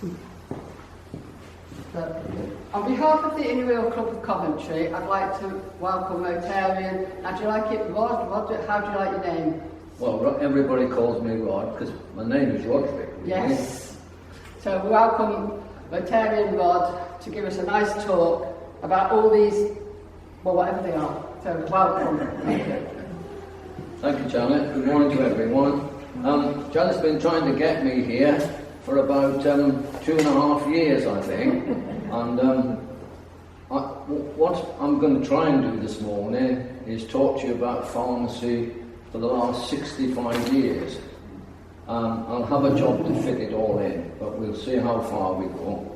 So, on behalf of the Inner Club of Coventry, I'd like to welcome Rotarian. Now, do you like it, Rod? How do you like your name? Well, everybody calls me Rod because my name is Roderick. Yes. So we welcome Rtn Rod to give us a nice talk about all these, well, whatever they are. So welcome. Thank you. Thank you, Janet. Good morning to everyone. Janet's been trying to get me here for about 2.5 years, I think. And what I'm going to try and do this morning is talk to you about pharmacy for the last 65 years. I'll have a job to fit it all in, but we'll see how far we go.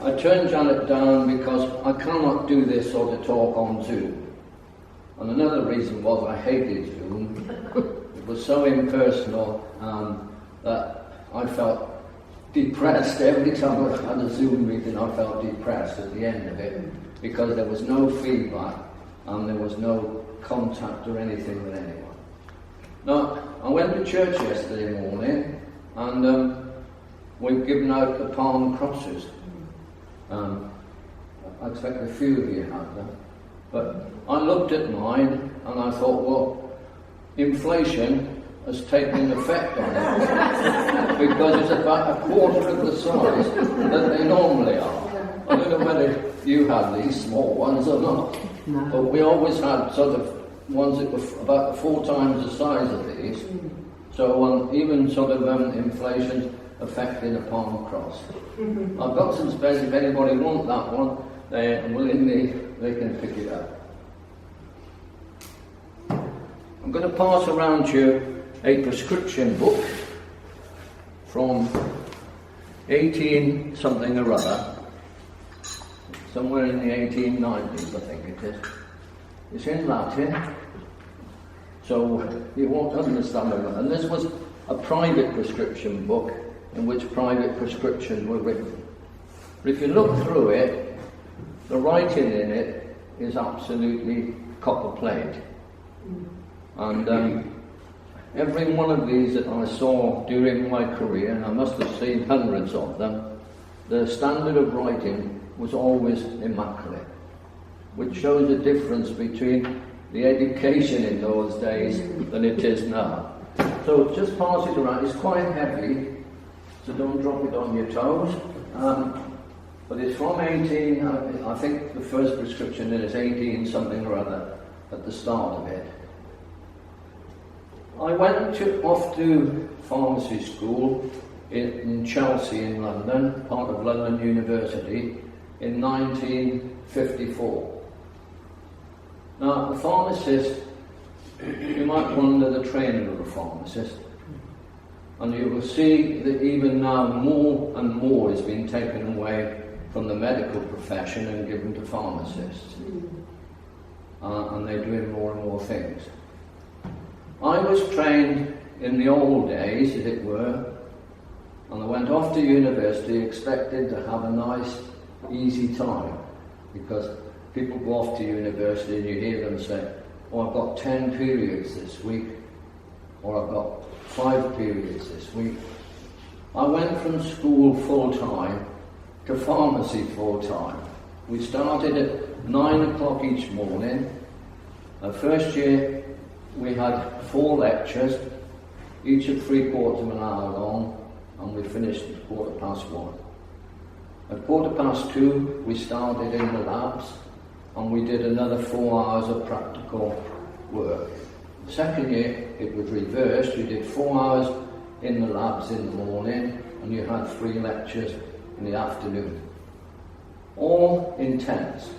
I turned Janet down because I cannot do this sort of talk on Zoom. And another reason was I hated Zoom. It was so impersonal that I felt depressed every time I had a Zoom meeting. I felt depressed at the end of it because there was no feedback and there was no contact or anything with anyone. Now, I went to church yesterday morning and we've given out the palm crosses. I expect a few of you have them. But I looked at mine and I thought, well, inflation has taken effect on it because it's about 1/4 of the size that they normally are. I don't know whether you have these small ones or not, but we always had sort of ones that were about 4 times the size of these. So even sort of inflation affecting a palm cross. I've got some space if anybody wants that one, willingly they can pick it up. I'm going to pass around to you a prescription book from 18 something or other, somewhere in the 1890s I think it is. It's in Latin, so you won't understand it. And this was a private prescription book in which private prescriptions were written. But if you look through it, the writing in it is absolutely copper plate. And every one of these that I saw during my career, and I must have seen hundreds of them, the standard of writing was always immaculate, which shows the difference between the education in those days than it is now. So just pass it around. It's quite heavy, so don't drop it on your toes. But it's from 18, I think the first prescription is 18 something or other at the start of it. I went off to pharmacy school in Chelsea in London, part of London University, in 1954. Now, a pharmacist, you might wonder the training of a pharmacist, and you will see that even now more and more is being taken away from the medical profession and given to pharmacists. And they're doing more and more things. I was trained in the old days, as it were, and I went off to university expecting to have a nice, easy time, because people go off to university and you hear them say, oh, I've got 10 periods this week, or I've got 5 periods this week. I went from school full-time to pharmacy full-time. We started at 9 o'clock each morning. The first year we had 4 lectures, each of 3/4 of an hour long, and we finished at 1:15. At 2:15 we started in the labs, and we did another 4 hours of practical work. The second year it was reversed. You did 4 hours in the labs in the morning, and you had 3 lectures in the afternoon. All intense.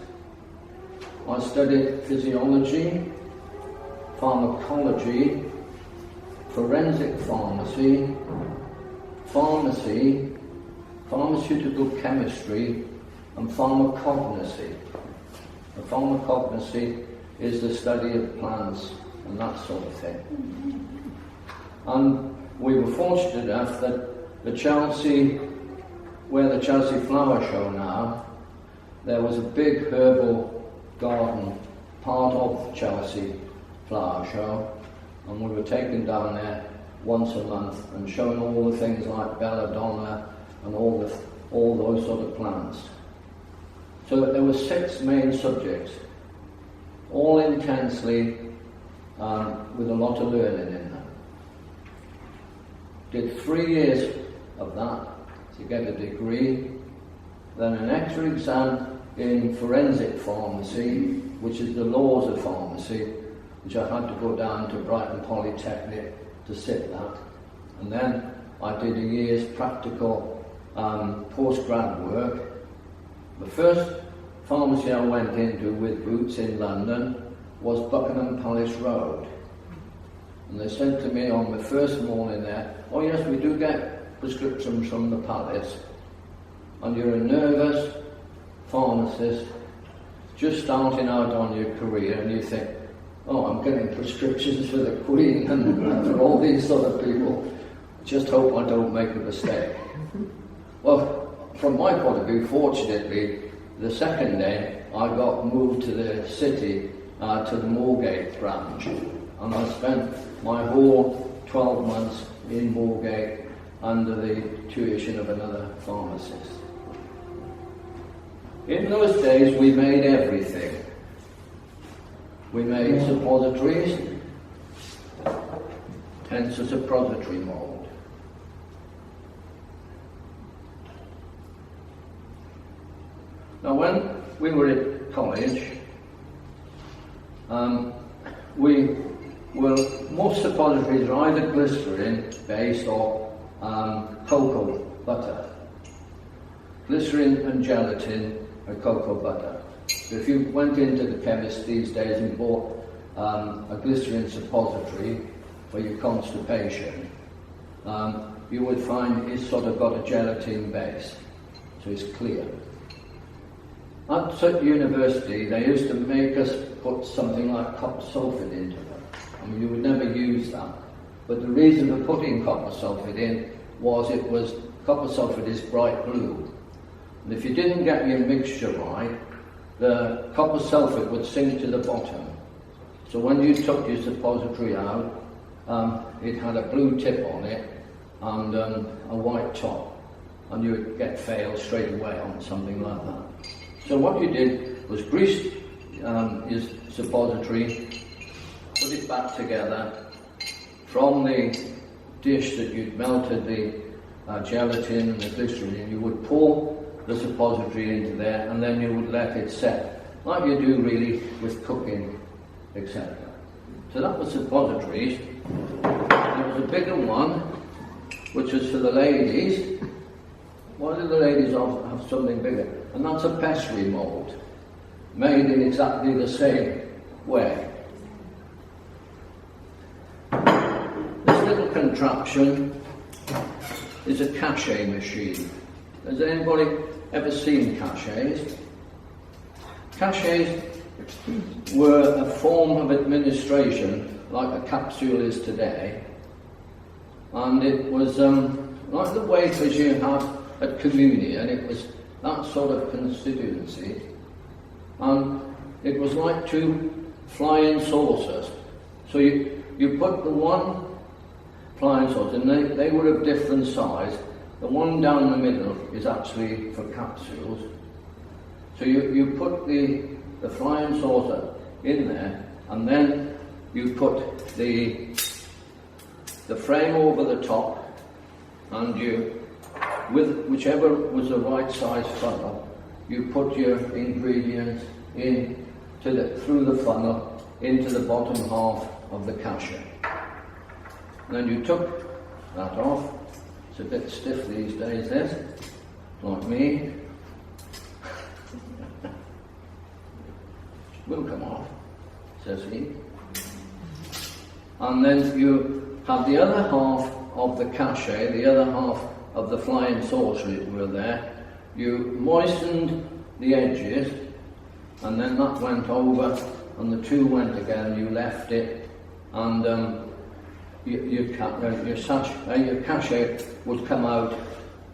I studied physiology, pharmacology, forensic pharmacy, pharmacy, pharmaceutical chemistry, and pharmacognosy. The pharmacognosy is the study of plants and that sort of thing. And we were fortunate enough that the Chelsea, where the Chelsea Flower Show now, there was a big herbal garden, part of the Chelsea Flower Show, and we were taken down there once a month and shown all the things like belladonna and all those sort of plants. So there were 6 main subjects, all intensely with a lot of learning in them. Did 3 years of that to get a degree, then an extra exam in forensic pharmacy, which is the laws of pharmacy, which I had to go down to Brighton Polytechnic to sit that. And then I did a year's practical postgrad work. The first pharmacy I went into with Boots in London was Buckingham Palace Road. And they said to me on the first morning there, "Oh yes, we do get prescriptions from the Palace, and you're a nervous pharmacist just starting out on your career, and you think, oh, I'm getting prescriptions for the Queen and for all these sort of people. Just hope I don't make a mistake." Well, from my point of view, fortunately, the second day I got moved to the city, to the Moorgate branch, and I spent my whole 12 months in Moorgate under the tuition of another pharmacist. In those days we made everything. We made suppositories, hence a suppository mould. Now when we were at college, most suppositories are either glycerin based or cocoa butter. Glycerin and gelatin or cocoa butter. So if you went into the chemist these days and bought a glycerin suppository for your constipation, you would find it's sort of got a gelatin base, so it's clear. At university, they used to make us put something like copper sulphate into them. I mean, you would never use that. But the reason for putting copper sulphate in was copper sulphate is bright blue. And if you didn't get your mixture right, the copper sulphate would sink to the bottom. So when you took your suppository out, it had a blue tip on it and a white top. And you would get failed straight away on something like that. So what you did was grease your suppository, put it back together from the dish that you'd melted the gelatin and the glycerin in. You would pour the suppository into there, and then you would let it set, like you do really with cooking, etc. So that was suppositories. There was a bigger one, which was for the ladies. Why do the ladies have something bigger? And that's a pessary mould, made in exactly the same way. This little contraption is a cachet machine. Has anybody ever seen cachets? Cachets were a form of administration like a capsule is today, and it was like the wafers you had at communion. It was that sort of constituency, and it was like 2 flying saucers. So you put the one flying saucer, and they were of different size. The one down the middle is actually for capsules. So you put the flying saucer in there, and then you put the frame over the top, and you, with whichever was the right size funnel, you put your ingredients in through the funnel into the bottom half of the cachet. And then you took that off. It's a bit stiff these days, this, like me. Will come off, says he. And then you have the other half of the cachet, the other half of the flying saucer that were there. You moistened the edges, and then that went over, and the 2 went together. You left it, and your cachet would come out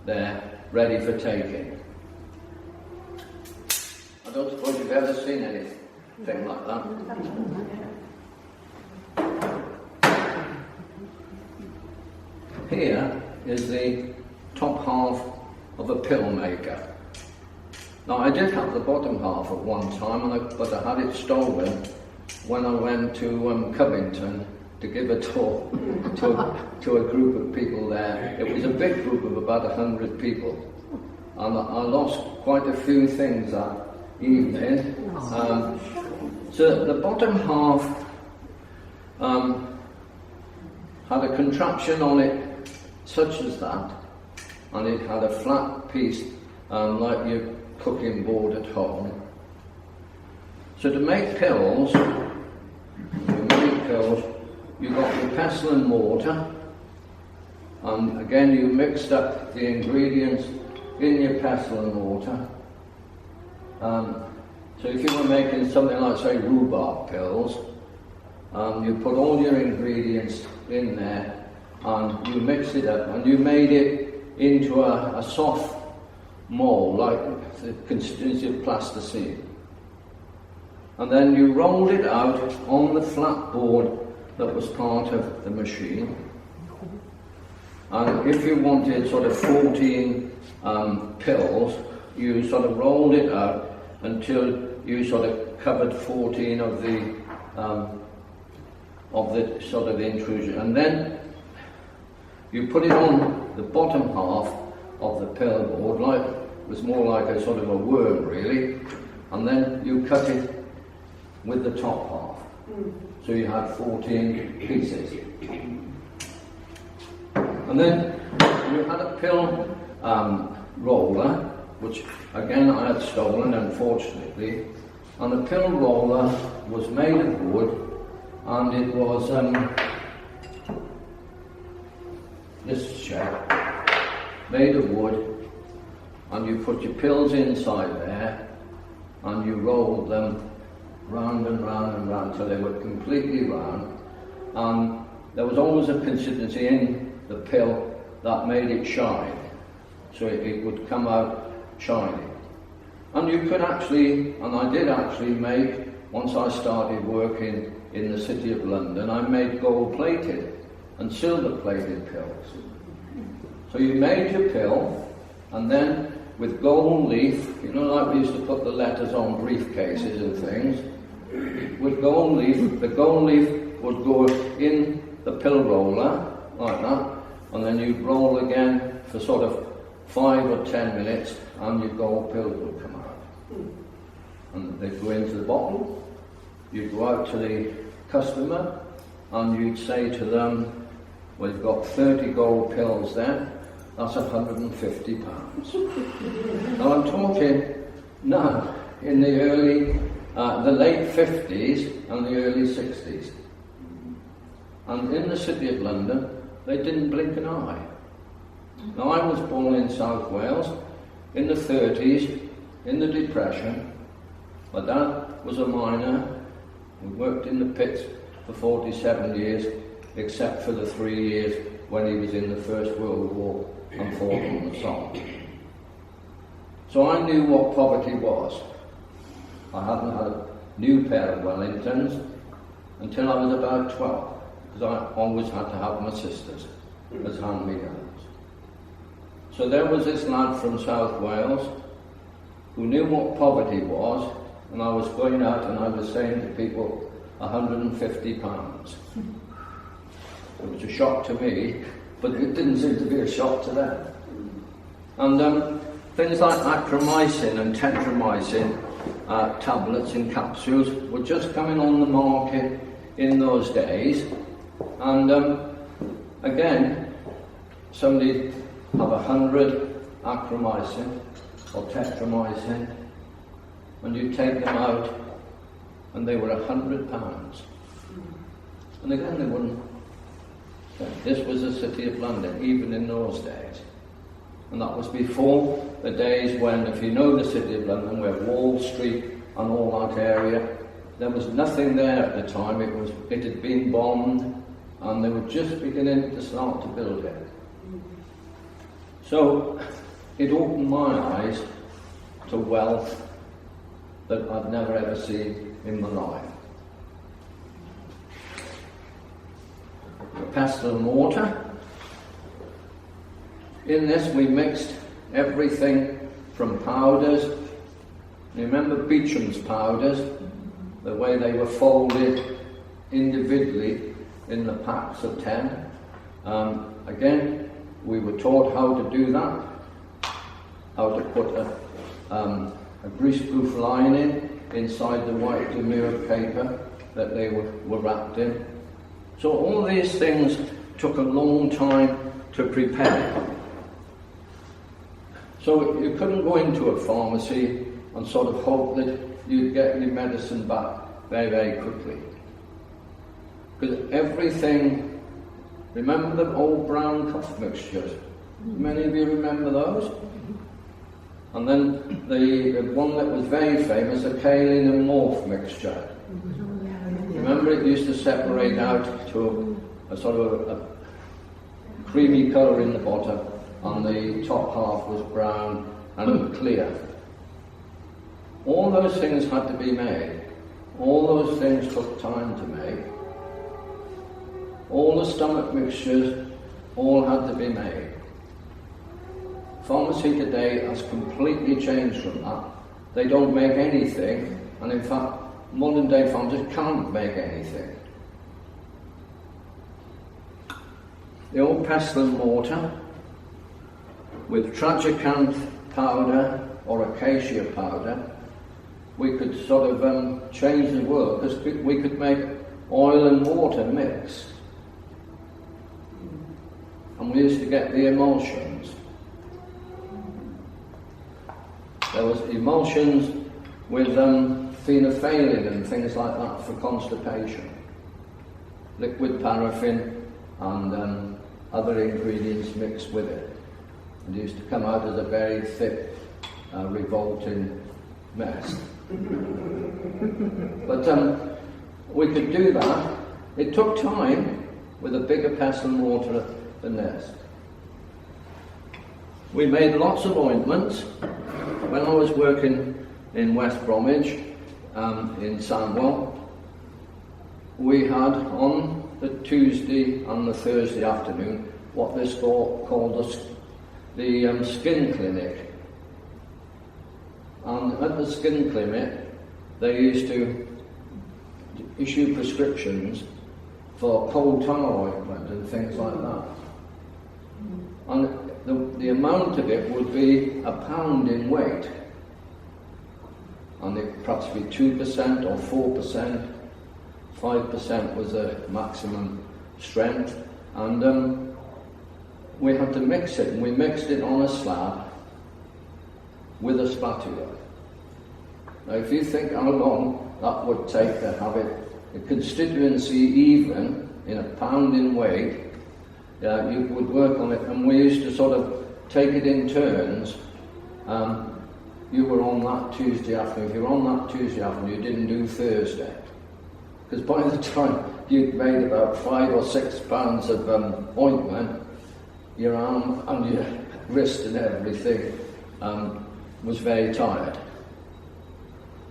there, ready for taking. I don't suppose you've ever seen anything like that. Here is the top half of a pill maker. Now I did have the bottom half at one time, but I had it stolen when I went to Covington to give a talk to a group of people there. It was a big group of about 100 people, and I lost quite a few things that evening. So the bottom half had a contraption on it such as that, and it had a flat piece like your cooking board at home. So to make pills, you got your pestle and mortar, and again you mixed up the ingredients in your pestle and mortar. So if you were making something like, say, rhubarb pills, you put all your ingredients in there and you mixed it up and you made it into a soft mould, like the consistency of plasticine. And then you rolled it out on the flat board that was part of the machine. And if you wanted sort of 14 pills, you sort of rolled it out until you sort of covered 14 of the sort of intrusion. And then you put it on the bottom half of the pill board, like it was more like a sort of a worm really, and then you cut it with the top half. So you had 14 pieces. And then you had a pill roller, which again I had stolen unfortunately, and the pill roller was made of wood, and it was this shape, made of wood, and you put your pills inside there and you rolled them round and round and round till they were completely round, and there was always a consistency in the pill that made it shine, so it would come out shining. And you could actually, and I did actually make, once I started working in the City of London, I made gold-plated and silver-plated pills. So you made your pill, and then with gold leaf, you know, like we used to put the letters on briefcases and things, with gold leaf, the gold leaf would go in the pill roller, like that, and then you'd roll again for sort of 5 or 10 minutes, and your gold pills would come out. And they'd go into the bottle, you'd go out to the customer, and you'd say to them, well, you've got 30 gold pills there, that's £150. Now I'm talking now in the early, the late 50s and the early 60s. And in the City of London, they didn't blink an eye. Now I was born in South Wales in the 30s, in the Depression. My dad was a miner who worked in the pits for 47 years, except for the 3 years when he was in the First World War and fought on the Somme. So I knew what poverty was. I hadn't had a new pair of Wellingtons until I was about 12, because I always had to have my sisters as hand-me-downs. So there was this lad from South Wales who knew what poverty was, and I was going out and I was saying to people, £150. It was a shock to me, but it didn't seem to be a shock to them. And things like acromycin and tetramycin tablets and capsules were just coming on the market in those days. And again, somebody have 100 acromycin or tetramycin, and you take them out, and they were £100. And again, they wouldn't. This was the City of London, even in those days. And that was before the days when, if you know the City of London, where Wall Street and all that area, there was nothing there at the time. It had been bombed, and they were just beginning to start to build it. So it opened my eyes to wealth that I'd never ever seen in my life. The pestle and mortar. In this we mixed everything from powders. You remember Beecham's powders, the way they were folded individually in the packs of 10. Again, we were taught how to do that, how to put a greaseproof lining inside the white demure paper that they were wrapped in. So all these things took a long time to prepare. So you couldn't go into a pharmacy and sort of hope that you'd get your medicine back very, very quickly. Because everything, remember the old brown cough mixtures? Many of you remember those? And then the one that was very famous, the kaolin and morph mixture. Remember, it used to separate out to a sort of a creamy colour in the bottom, and the top half was brown and clear. All those things had to be made. All those things took time to make. All the stomach mixtures, all had to be made. Pharmacy today has completely changed from that. They don't make anything, and in fact, modern day pharmacists can't make anything. The old pestle and mortar with tragacanth powder or acacia powder, we could sort of change the world, because we could make oil and water mix. And we used to get the emulsions. There was emulsions with phenolphthalein and things like that for constipation. Liquid paraffin and other ingredients mixed with it. It used to come out as a very thick, revolting mess. But we could do that. It took time with a bigger pestle and mortar than this. We made lots of ointments. When I was working in West Bromwich, in Sandwell, we had on the Tuesday and the Thursday afternoon what this called the skin clinic. And at the skin clinic, they used to issue prescriptions for coal tar ointment and things like that. And the amount of it would be a pound in weight. And it perhaps be 2% or 4%. 5% was the maximum strength. And we had to mix it, and we mixed it on a slab with a spatula. Now, if you think how long that would take to have it, a constituency even in a pound in weight, you would work on it, and we used to sort of take it in turns. You were on that Tuesday afternoon. If you were on that Tuesday afternoon, you didn't do Thursday. Because by the time you'd made about 5 or 6 pounds of ointment, your arm and your wrist and everything was very tired.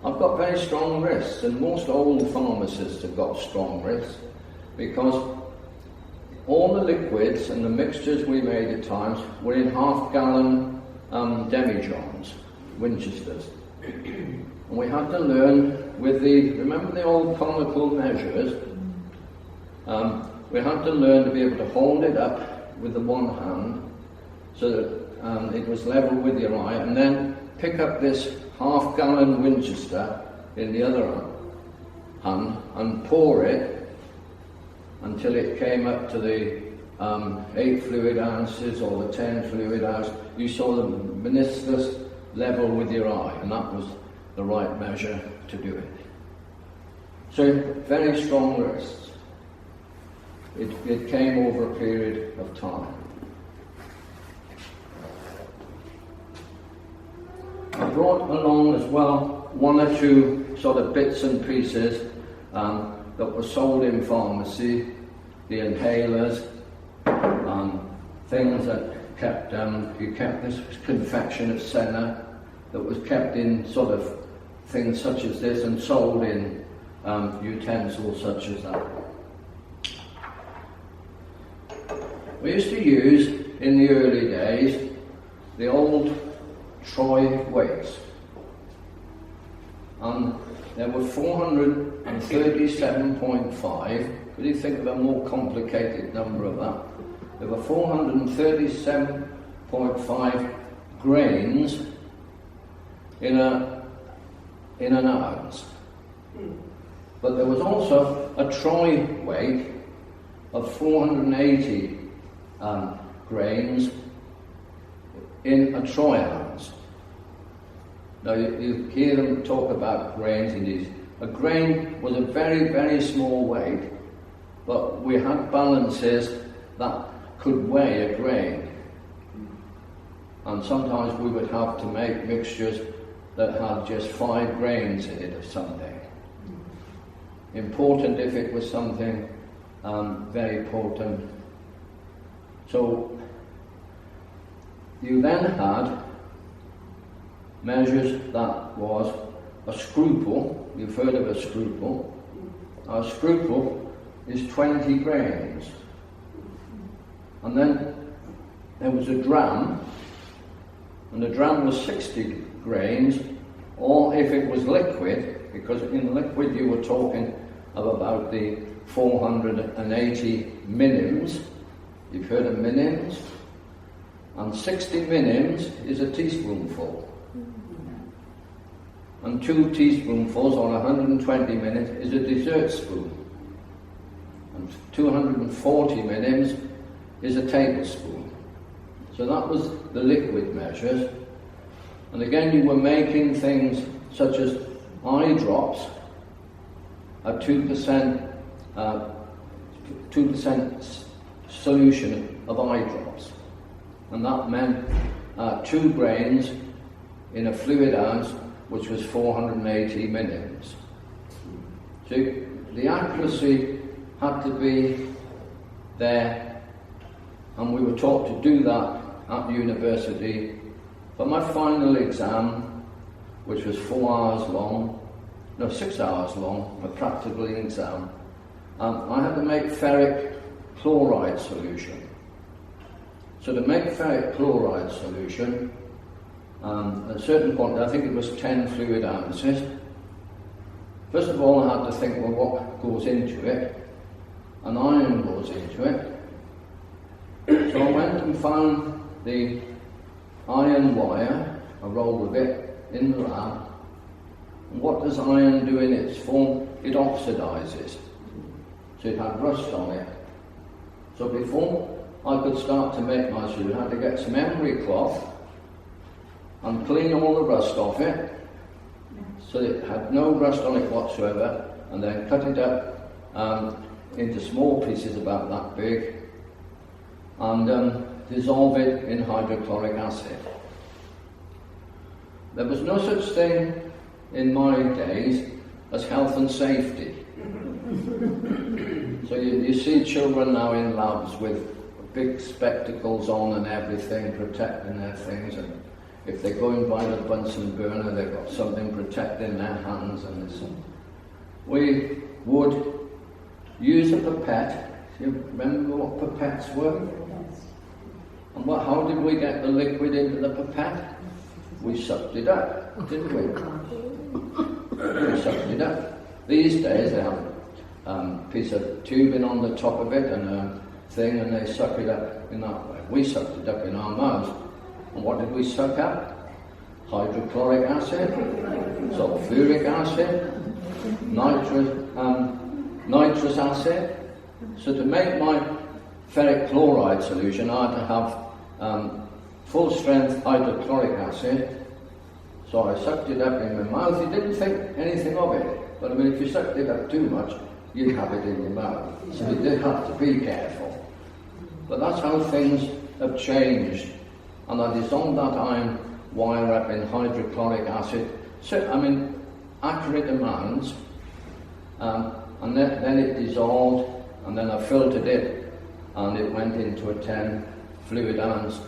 I've got very strong wrists, and most old pharmacists have got strong wrists, because all the liquids and the mixtures we made at times were in half-gallon demijohns, Winchesters. And we had to learn with remember the old conical measures? We had to learn to be able to hold it up with the one hand so that it was level with your eye, and then pick up this half-gallon Winchester in the other hand and pour it until it came up to the 8 fluid ounces or the 10 fluid ounce. You saw the meniscus level with your eye, and that was the right measure to do it. So, very strong wrists. It came over a period of time. I brought along as well 1 or 2 sort of bits and pieces that were sold in pharmacy, the inhalers, things that kept, you kept this confection of senna that was kept in sort of things such as this and sold in utensils such as that. We used to use, in the early days, the old Troy weights. And there were 437.5. Could you think of a more complicated number of that? There were 437.5 grains in an ounce. But there was also a Troy weight of 480 grains in a Troy ounce. Now you hear them talk about grains in these. A grain was a very, very small weight, but we had balances that could weigh a grain. And sometimes we would have to make mixtures that had just 5 grains in it of something. Important if it was something very potent. So you then had measures that was a scruple. You've heard of a scruple. A scruple is 20 grains. And then there was a dram, and the dram was 60 grains, or if it was liquid, because in liquid you were talking of about the 480 minims. You've heard of minims? And 60 minims is a teaspoonful. And 2 teaspoonfuls on 120 minims is a dessert spoon. And 240 minims is a tablespoon. So that was the liquid measures. And again, you were making things such as eye drops, a 2% solution of eye drops. And that meant 2 grains in a fluid ounce, which was 480 minims. So the accuracy had to be there, and we were taught to do that at university. For my final exam, which was 6 hours long, a practical exam, I had to make ferric chloride solution. So to make ferric chloride solution, a certain quantity, I think it was 10 fluid ounces. First of all, I had to think, well, what goes into it? An iron goes into it. So I went and found the iron wire, I rolled with it in the lab. And what does iron do in its form? It oxidizes. So it had rust on it. So before I could start to make my suit, I had to get some emery cloth and clean all the rust off it, so it had no rust on it whatsoever, and then cut it up into small pieces about that big, and dissolve it in hydrochloric acid. There was no such thing in my days as health and safety. So you see children now in labs with big spectacles on and everything, protecting their things, and if they're going by the Bunsen burner, they've got something protecting their hands and this. We would use a pipette. Do you remember what pipettes were? And how did we get the liquid into the pipette? We sucked it up, didn't we? We sucked it up. These days they have a piece of tubing on the top of it and a thing, and they suck it up in that way. We sucked it up in our mouths. And what did we suck up? Hydrochloric acid, sulfuric acid, nitrous acid. So to make my ferric chloride solution, I had to have full strength hydrochloric acid. So I sucked it up in my mouth. You didn't think anything of it. But I mean, if you sucked it up too much, you'd have it in your mouth. So you did have to be careful. But that's how things have changed. And I dissolved that iron wire up in hydrochloric acid. So, I mean, accurate amounts. And then it dissolved, and then I filtered it, and it went into a 10 fluid ounce